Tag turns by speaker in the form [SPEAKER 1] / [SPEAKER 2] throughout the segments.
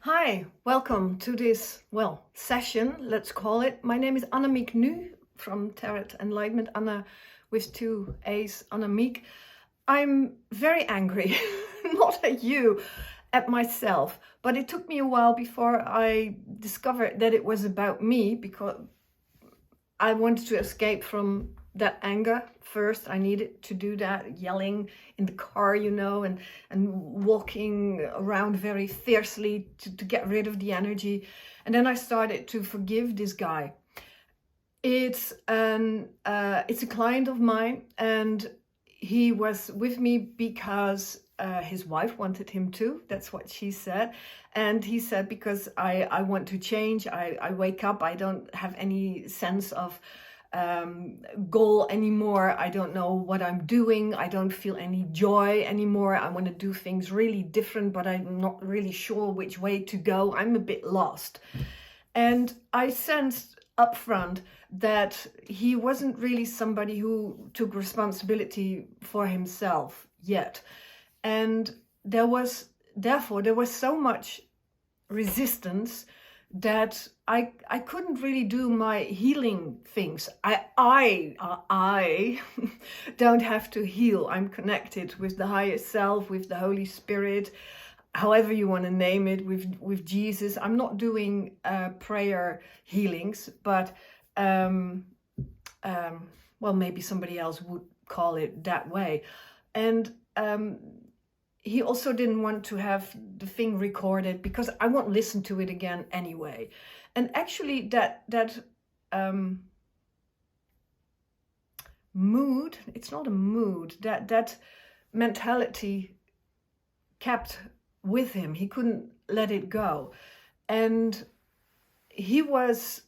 [SPEAKER 1] Hi, welcome to this, session, let's call it. My name is Annemiek Nu from Tarot Enlightenment, Anna with two A's, Annemiek. I'm very angry, not at you, at myself, but it took me a while before I discovered that it was about me, because I wanted to escape from that anger first. I needed to do that, yelling in the car, and walking around very fiercely to get rid of the energy. And then I started to forgive this guy. It's a client of mine, and he was with me because his wife wanted him to. That's what she said. And he said, because I want to change, I wake up, I don't have any sense of goal anymore. I don't know what I'm doing. I don't feel any joy anymore. I want to do things really different, but I'm not really sure which way to go. I'm a bit lost. And I sensed up front that he wasn't really somebody who took responsibility for himself yet. And there was so much resistance that I couldn't really do my healing things. I don't have to heal. I'm connected with the higher self, with the Holy Spirit, however you want to name it, with Jesus. I'm not doing prayer healings, but maybe somebody else would call it that way. And he also didn't want to have the thing recorded because I won't listen to it again anyway. And actually that mood, it's not a mood, that mentality kept with him. He couldn't let it go. And he was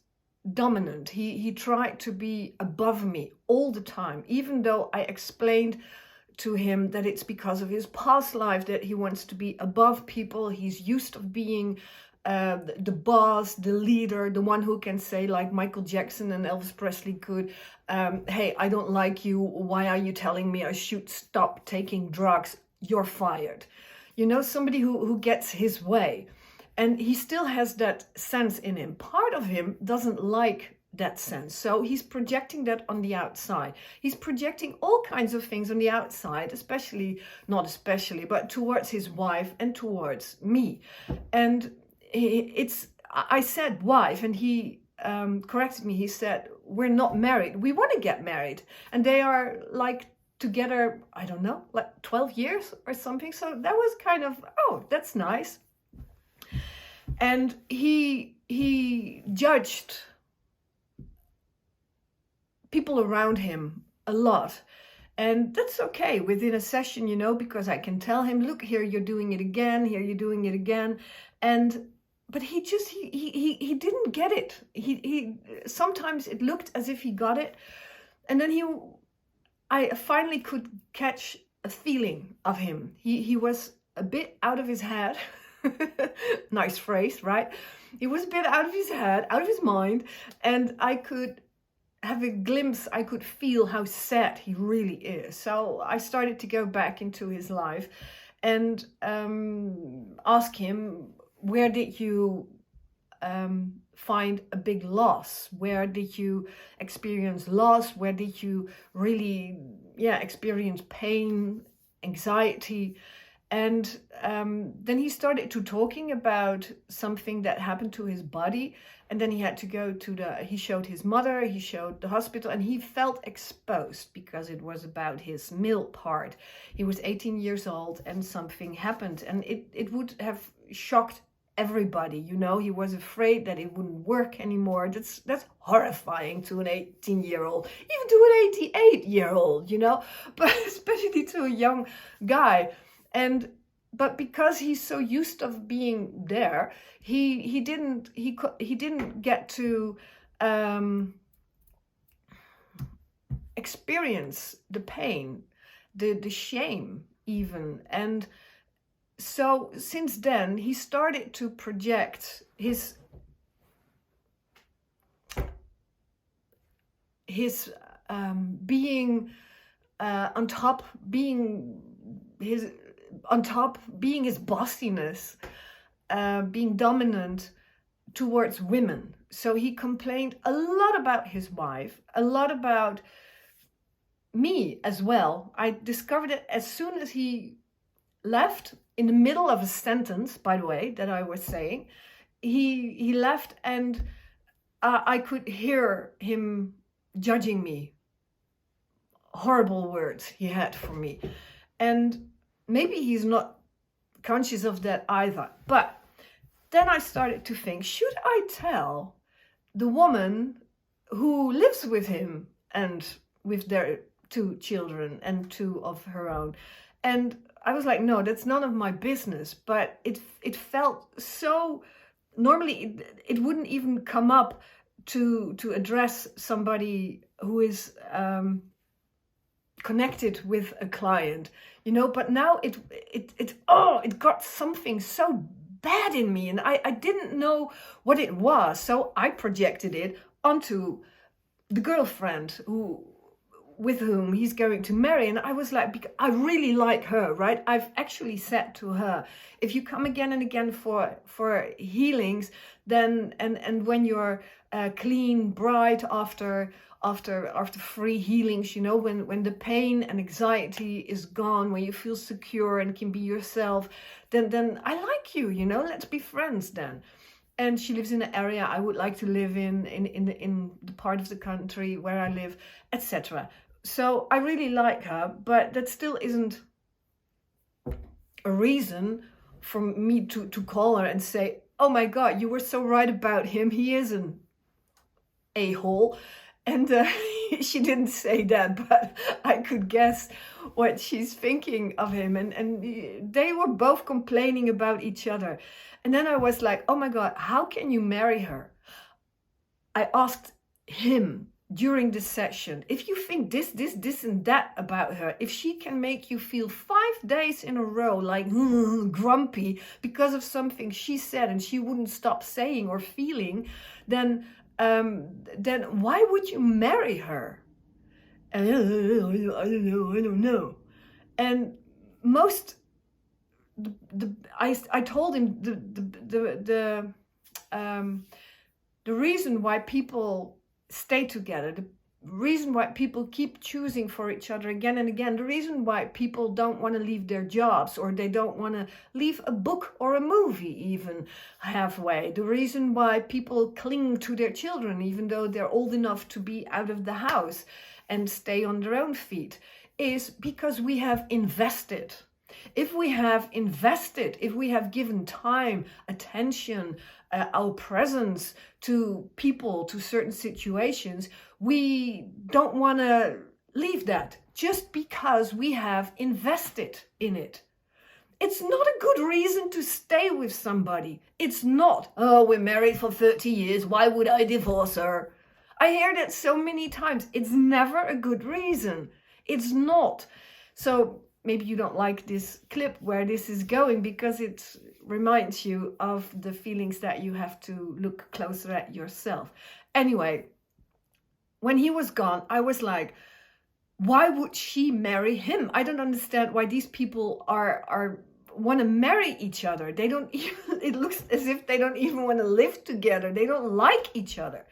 [SPEAKER 1] dominant. He tried to be above me all the time, even though I explained to him that it's because of his past life that he wants to be above people. He's used to being the boss, the leader, the one who can say, like Michael Jackson and Elvis Presley could, hey, I don't like you. Why are you telling me I should stop taking drugs? You're fired. Somebody who gets his way. And he still has that sense in him. Part of him doesn't like that sense. So he's projecting that on the outside. He's projecting all kinds of things on the outside, not especially, but towards his wife and towards me. And I said wife, and he corrected me. He said, we're not married. We want to get married. And they are like together, I don't know, like 12 years or something. So that was kind of, oh, that's nice. And he judged people around him a lot. And that's okay within a session, because I can tell him, look, here you're doing it again, here you're doing it again. But he didn't get it. He sometimes it looked as if he got it. And then I finally could catch a feeling of him. He was a bit out of his head. Nice phrase, right? He was a bit out of his head, out of his mind, and I could have a glimpse, I could feel how sad he really is. So I started to go back into his life and ask him, where did you find a big loss? Where did you experience loss? Where did you really experience pain, anxiety? And then he started to talking about something that happened to his body. And then he had to go he showed his mother, he showed the hospital, and he felt exposed because it was about his male part. He was 18 years old and something happened, and it would have shocked everybody. He was afraid that it wouldn't work anymore. That's horrifying to an 18-year-old, even to an 88-year-old, but especially to a young guy. But because he's so used of being there, he didn't get to experience the pain, the shame even. And so since then he started to project his being on top, being his bossiness being dominant towards women. So he complained a lot about his wife, a lot about me as well. I discovered it as soon as he left, in the middle of a sentence, by the way, that I was saying. He left, and I could hear him judging me. Horrible words he had for me. And maybe he's not conscious of that either. But then I started to think, should I tell the woman who lives with him and with their 2 children and 2 of her own? And I was like, no, that's none of my business. But it felt so, normally it wouldn't even come up to address somebody who is connected with a client, you know. But now it got something so bad in me, and I didn't know what it was. So I projected it onto the girlfriend with whom he's going to marry. And I was like, I really like her, right? I've actually said to her, if you come again and again for healings, then and when you're clean, bright after 3 healings, you know, when the pain and anxiety is gone, when you feel secure and can be yourself, then I like you, you know, let's be friends then. And she lives in an area I would like to live in the part of the country where I live, etc. So I really like her, but that still isn't a reason for me to call her and say, oh my God, you were so right about him. He is an a-hole. And she didn't say that, but I could guess what she's thinking of him. And they were both complaining about each other. And then I was like, oh my God, how can you marry her? I asked him during the session, if you think this and that about her, if she can make you feel 5 days in a row like grumpy because of something she said and she wouldn't stop saying or feeling, then why would you marry her? And I don't know. And I told him the reason why people stay together, the reason why people keep choosing for each other again and again, the reason why people don't want to leave their jobs, or they don't want to leave a book or a movie even halfway, the reason why people cling to their children even though they're old enough to be out of the house and stay on their own feet, is because we have invested. If we have invested, if we have given time, attention, our presence to people, to certain situations, we don't want to leave that just because we have invested in it. It's not a good reason to stay with somebody. It's not, oh, we're married for 30 years, why would I divorce her? I hear that so many times. It's never a good reason. It's not. So maybe you don't like this clip where this is going, because it reminds you of the feelings that you have to look closer at yourself. Anyway, when he was gone, I was like, why would she marry him? I don't understand why these people are want to marry each other. They don't even, it looks as if they don't even want to live together. They don't like each other.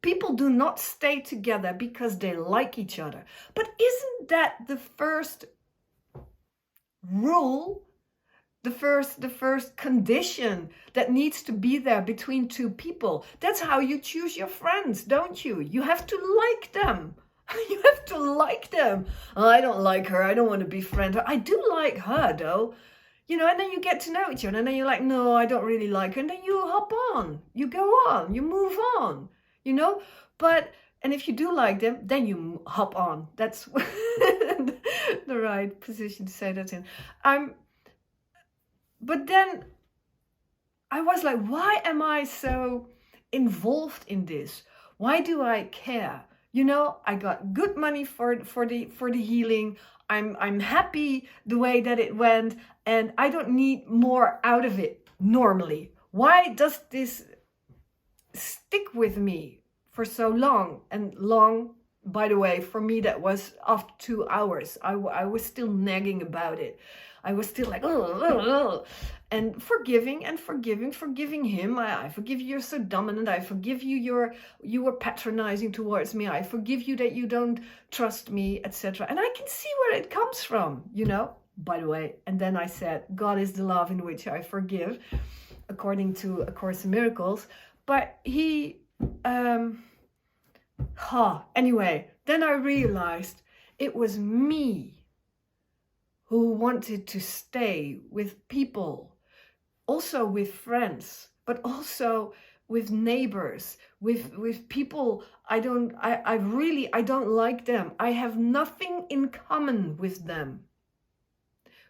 [SPEAKER 1] People do not stay together because they like each other. But isn't that the first rule, the first condition that needs to be there between 2 people? That's how you choose your friends, don't you? You have to like them. You have to like them. Oh, I don't like her. I don't want to be friends. I do like her though. You know, and then you get to know each other, and then you're like, no, I don't really like her. And then you hop on, you go on, you move on, you know. But, and if you do like them, then you hop on. That's the right position to say that in. But then I was like, why am I so involved in this? Why do I care? You know, I got good money for the healing. I'm happy the way that it went, and I don't need more out of it normally. Why does this stick with me for so long? And long, by the way, for me that was after 2 hours. I was still nagging about it. I was still like, oh. And forgiving and forgiving him. I forgive you, you're so dominant. I forgive you, you were patronizing towards me. I forgive you that you don't trust me, etc. And I can see where it comes from, you know, by the way. And then I said, God is the love in which I forgive, according to A Course in Miracles. But he, anyway, then I realized it was me who wanted to stay with people, also with friends, but also with neighbors, with people I don't like them. I have nothing in common with them.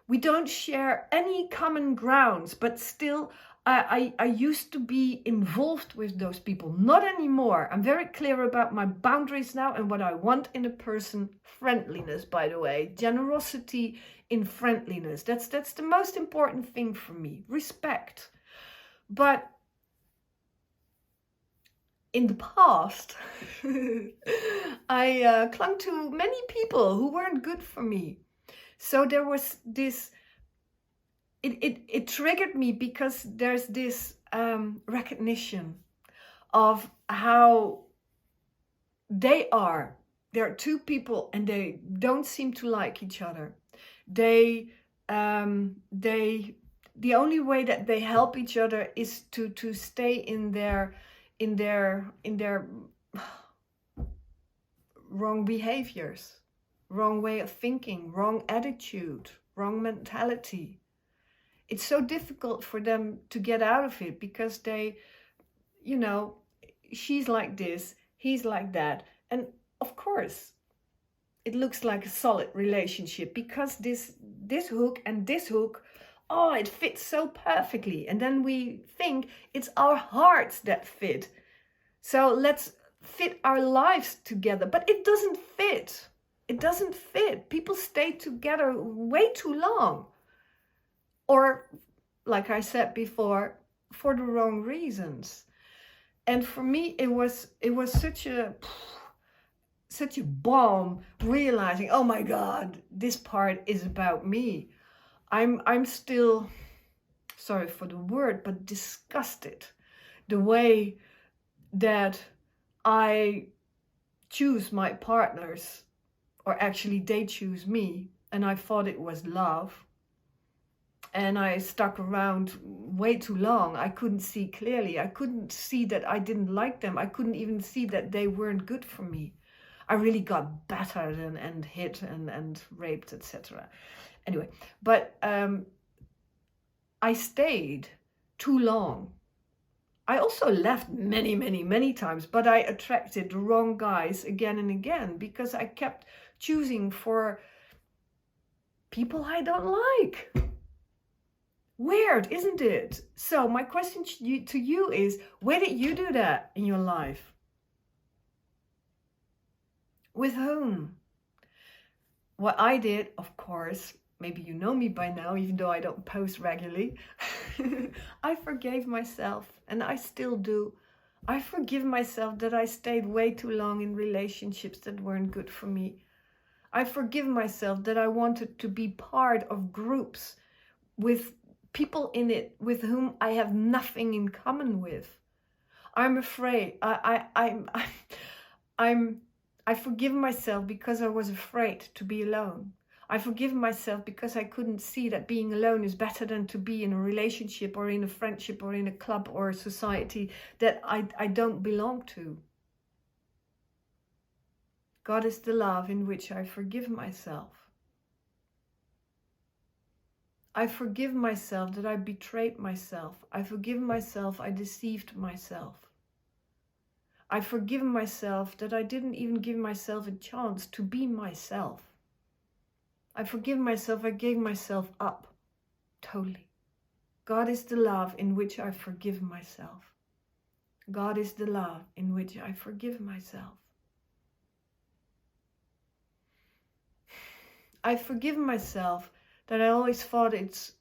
[SPEAKER 1] We don't share any common grounds, but still I used to be involved with those people. Not anymore. I'm very clear about my boundaries now and what I want in a person. Friendliness, by the way. Generosity in friendliness. That's the most important thing for me. Respect. But in the past, I clung to many people who weren't good for me. So there was this, it triggered me because there's this recognition of how they are. There are two people and they don't seem to like each other. The only way that they help each other is to stay in their wrong behaviors, wrong way of thinking, wrong attitude, wrong mentality. It's so difficult for them to get out of it because they, you know, she's like this, he's like that. And of course, it looks like a solid relationship because this hook and this hook, oh, it fits so perfectly. And then we think it's our hearts that fit. So let's fit our lives together. But it doesn't fit. It doesn't fit. People stay together way too long. Or, like I said before, for the wrong reasons. And for me, it was such a bomb, realizing, oh my God, this part is about me. I'm still, sorry for the word, but disgusted the way that I choose my partners, or actually they choose me, and I thought it was love. And I stuck around way too long. I couldn't see clearly. I couldn't see that I didn't like them. I couldn't even see that they weren't good for me. I really got battered and hit and raped, etc. Anyway, but I stayed too long. I also left many times, but I attracted the wrong guys again and again because I kept choosing for people I don't like. Weird, isn't it? So my question to you is, where did you do that in your life? With whom? What I did, of course, maybe you know me by now, even though I don't post regularly, I forgave myself, and I still do. I forgive myself that I stayed way too long in relationships that weren't good for me. I forgive myself that I wanted to be part of groups with people in it with whom I have nothing in common with. I'm afraid. I forgive myself because I was afraid to be alone. I forgive myself because I couldn't see that being alone is better than to be in a relationship or in a friendship or in a club or a society that I don't belong to. God is the love in which I forgive myself. I forgive myself that I betrayed myself. I forgive myself I deceived myself. I forgive myself that I didn't even give myself a chance to be myself. I forgive myself I gave myself up. Totally. God is the love in which I forgive myself. God is the love in which I forgive myself. I forgive myself that I always thought it's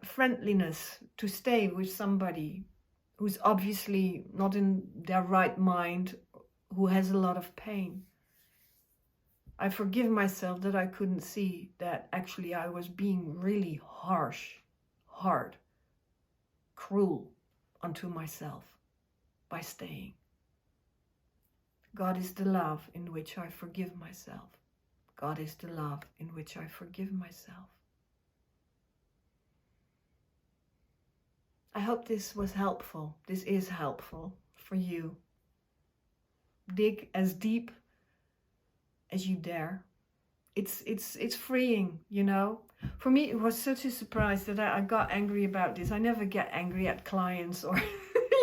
[SPEAKER 1] friendliness to stay with somebody who's obviously not in their right mind, who has a lot of pain. I forgive myself that I couldn't see that actually I was being really hard. cruel unto myself by staying. God is the love in which I forgive myself. God is the love in which I forgive myself. I hope this was helpful. This is helpful for you. Dig as deep as you dare. It's freeing, you know. For me, it was such a surprise that I got angry about this. I never get angry at clients or,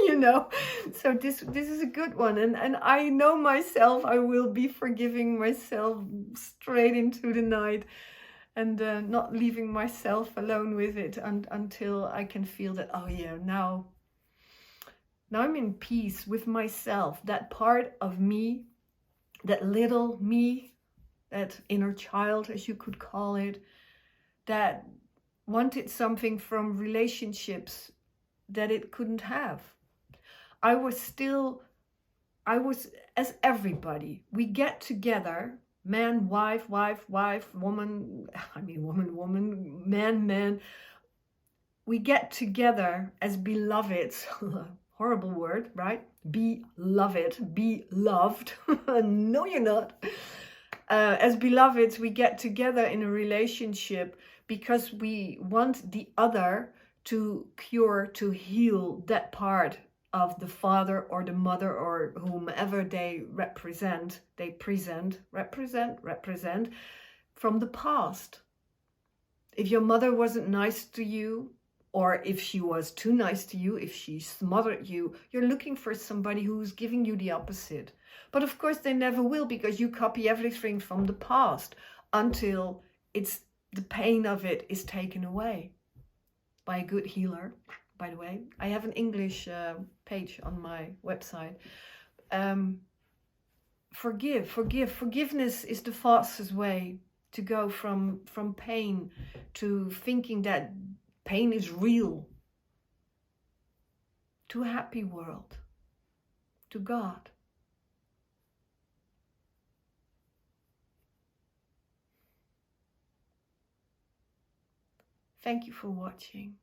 [SPEAKER 1] you know. So this is a good one. And I know myself, I will be forgiving myself straight into the night and not leaving myself alone with it until I can feel that, oh yeah, now I'm in peace with myself. That part of me, that little me, that inner child, as you could call it, that wanted something from relationships that it couldn't have. I was, as everybody, we get together, man, wife, woman, woman, man. We get together as beloveds. Horrible word, right? Beloved, be loved. No, you're not. As beloveds, we get together in a relationship because we want the other to cure, to heal that part of the father or the mother or whomever they represent from the past. If your mother wasn't nice to you, or if she was too nice to you, if she smothered you, you're looking for somebody who's giving you the opposite. But of course they never will, because you copy everything from the past until the pain of it is taken away by a good healer. By the way, I have an English page on my website. Forgiveness is the fastest way to go from pain to thinking that pain is real, to a happy world, to God. Thank you for watching.